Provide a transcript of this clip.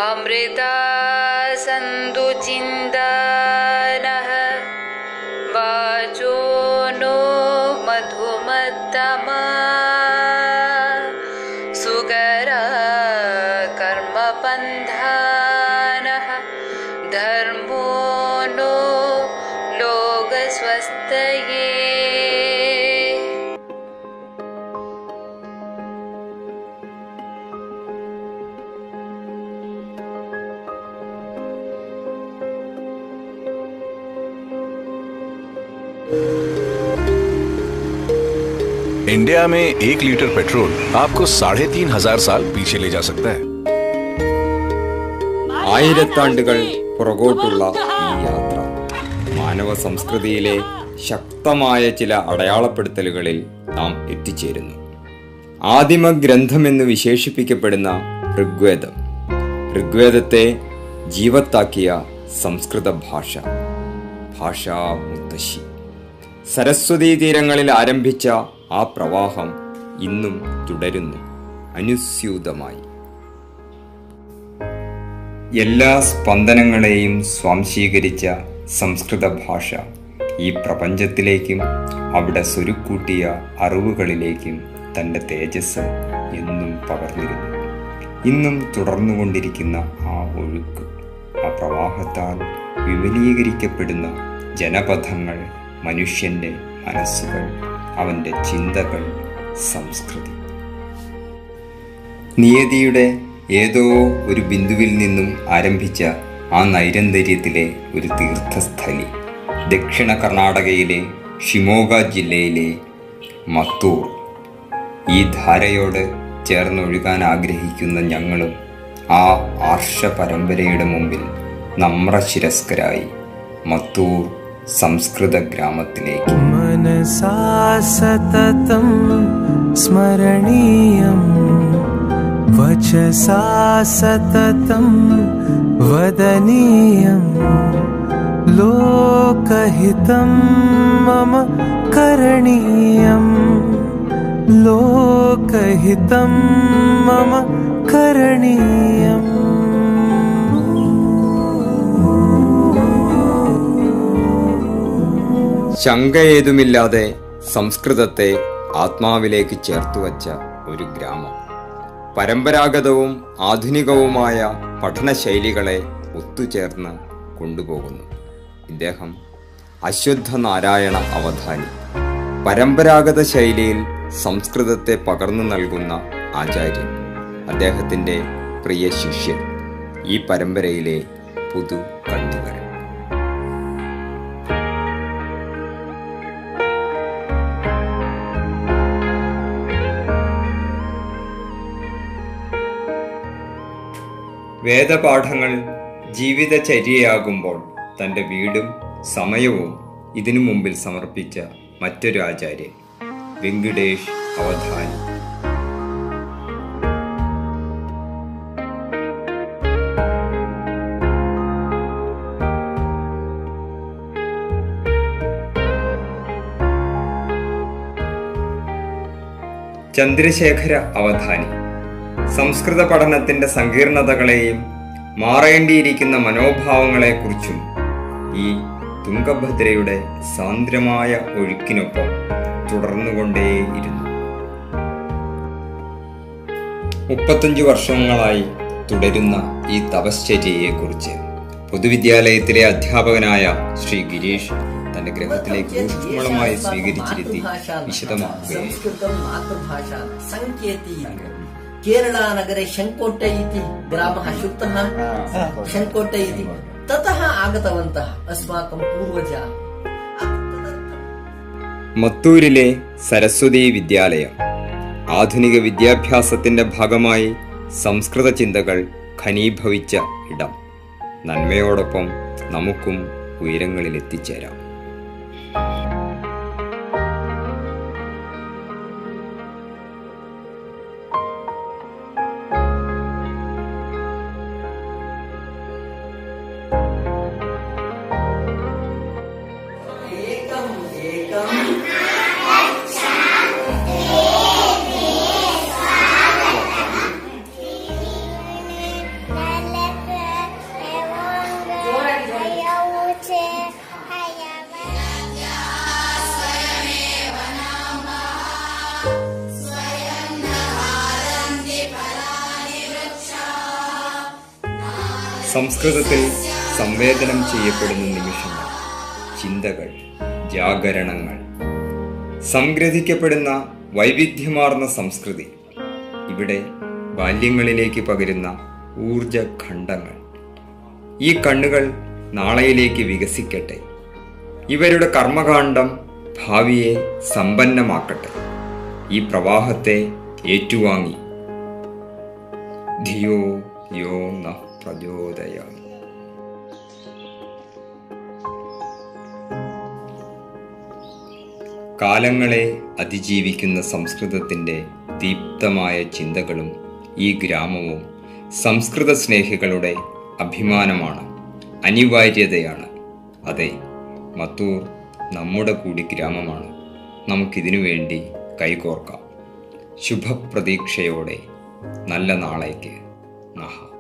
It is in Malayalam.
अमृता सन्तु चिन्तानः वाचो नो मधुमत्तमा सुकरा कर्मपन्थानः धर्मो नो लोकस्वस्थये. इंडिया में 1 लीटर पेट्रोल आपको 3,500 साल पीछे ले जा सकता है. ആയിരത്താണ്ടുകൾ പുറകോട്ടുള്ള ഈ യാത്ര മാനവ സംസ്കൃതിയിലെ ശക്തമായ ചില അടയാളപ്പെടുത്തലുകളിൽ നാം എത്തിച്ചേരുന്നു. ആദിമ ഗ്രന്ഥമെന്ന് വിശേഷിപ്പിക്കപ്പെടുന്ന ഋഗ്വേദം, ഋഗ്വേദത്തെ ജീവത്താക്കിയ സംസ്കൃത ഭാഷ, ഭാഷാ മുത്തശ്ശി. സരസ്വതീ തീരങ്ങളിൽ ആരംഭിച്ച ആ പ്രവാഹം ഇന്നും തുടരുന്നു അനുസ്യൂതമായി. എല്ലാ സ്പന്ദനങ്ങളെയും സ്വാംശീകരിച്ച സംസ്കൃത ഭാഷ ഈ പ്രപഞ്ചത്തിലേക്കും അവിടെ സ്വരുക്കൂട്ടിയ അറിവുകളിലേക്കും തൻ്റെ തേജസ് എന്നും പകർന്നിരുന്നു. ഇന്നും തുടർന്നുകൊണ്ടിരിക്കുന്ന ആ ഒഴുക്ക്, ആ പ്രവാഹത്താൽ വിപുലീകരിക്കപ്പെടുന്ന ജനപഥങ്ങൾ, മനുഷ്യൻ്റെ മനസ്സുകൾ, അവൻ്റെ ചിന്തകൾ, സംസ്കൃതി. നിയതിയുടെ ഏതോ ഒരു ബിന്ദുവിൽ നിന്നും ആരംഭിച്ച ആ നൈരന്തര്യത്തിലെ ഒരു തീർത്ഥസ്ഥലി ദക്ഷിണ കർണാടകയിലെ ഷിമോഗ ജില്ലയിലെ മത്തൂർ. ഈ ധാരയോട് ചേർന്നൊഴുകാൻ ആഗ്രഹിക്കുന്ന ഞങ്ങളും ആ ആർഷ പരമ്പരയുടെ മുമ്പിൽ നമ്രശിരസ്കരായി മത്തൂർ സംസ്കൃത ഗ്രാമത്തിലേക്ക്. മനസാ സതതം സ്മരണീയം വചസാ സതതം വദനീയം ലോകഹിതം മമ കരണീയം ലോകഹിതം മമ കരണീയം. ശങ്കയേതുമില്ലാതെ സംസ്കൃതത്തെ ആത്മാവിലേക്ക് ചേർത്തുവച്ച ഒരു ഗ്രാമം. പരമ്പരാഗതവും ആധുനികവുമായ പഠനശൈലികളെ ഒത്തുചേർന്ന് കൊണ്ടുപോകുന്നു. ഇദ്ദേഹം അശ്വത്ഥനാരായണ അവധാനി, പരമ്പരാഗത ശൈലിയിൽ സംസ്കൃതത്തെ പകർന്നു നൽകുന്ന ആചാര്യൻ, അദ്ദേഹത്തിൻ്റെ പ്രിയ ശിഷ്യൻ, ഈ പരമ്പരയിലെ പുതു കണ്ണികൾ. വേദപാഠങ്ങൾ ജീവിതചര്യയാകുമ്പോൾ തൻ്റെ വീടും സമയവും ഇതിനു മുമ്പിൽ സമർപ്പിച്ച മറ്റൊരു ആചാര്യൻ വെങ്കിടേഷ് അവധാനി. ചന്ദ്രശേഖര അവധാനി സംസ്കൃത പഠനത്തിൻ്റെ സങ്കീർണതകളെയും മാറേണ്ടിയിരിക്കുന്ന മനോഭാവങ്ങളെക്കുറിച്ചും ഈ തുംഗഭദ്രയുടെ സാന്ദ്രമായ ഒഴുക്കിനൊപ്പം തുടർന്നുകൊണ്ടേയിരുന്നു. 35 വർഷങ്ങളായി തുടരുന്ന ഈ തപശ്ചര്യയെക്കുറിച്ച് പൊതുവിദ്യാലയത്തിലെ അധ്യാപകനായ ശ്രീ ഗിരീഷ് തന്റെ ഗ്രഹത്തിലേക്ക് ഊഷ്മളമായി സ്വീകരിച്ചിരുത്തി വിശദമാക്കുകയായിരുന്നു. കേരള നഗരെ ശങ്കോട്ടെ ഇതി ഗ്രാമഃ ശുദ്ധഃ ശങ്കോട്ടെ ഇതി തതഃ ആഗതവന്തഃ അസ്മാകം പൂർവജാഃ. മത്തൂരിലെ സരസ്വതി വിദ്യാലയം ആധുനിക വിദ്യാഭ്യാസത്തിന്റെ ഭാഗമായി സംസ്കൃത ചിന്തകൾ ഘനീഭവിച്ച ഇടം. നന്മയോടൊപ്പം നമുക്കും ഉയരങ്ങളിൽ എത്തിച്ചേരാം. സംസ്കൃതത്തിൽ സംവേദനം ചെയ്യപ്പെടുന്ന നിമിഷങ്ങൾ, ചിന്തകൾ, ജാഗരണങ്ങൾ, സംഗ്രഹിക്കപ്പെടുന്ന വൈവിധ്യമാർന്ന സംസ്കൃതി, ഇവിടെ ബാല്യങ്ങളിലേക്ക് പകരുന്ന ഊർജഖണ്ഡങ്ങൾ. ഈ കണ്ണുകൾ നാളെയിലേക്ക് വികസിക്കട്ടെ. ഇവരുടെ കർമ്മകാണ്ഡം ഭാവിയെ സമ്പന്നമാക്കട്ടെ. ഈ പ്രവാഹത്തെ ഏറ്റുവാങ്ങി ധിയോ യോ നഃ പ്രചോദയാമി. കാലങ്ങളെ അതിജീവിക്കുന്ന സംസ്കൃതത്തിൻ്റെ ദീപ്തമായ ചിന്തകളും ഈ ഗ്രാമവും സംസ്കൃത സ്നേഹികളുടെ അഭിമാനമാണ്, അനിവാര്യതയാണ്. അതെ, മത്തൂർ നമ്മുടെ കൂടി ഗ്രാമമാണ്. നമുക്കിതിനു വേണ്ടി കൈകോർക്കാം. ശുഭപ്രതീക്ഷയോടെ നല്ല നാളേക്ക്. നഹ.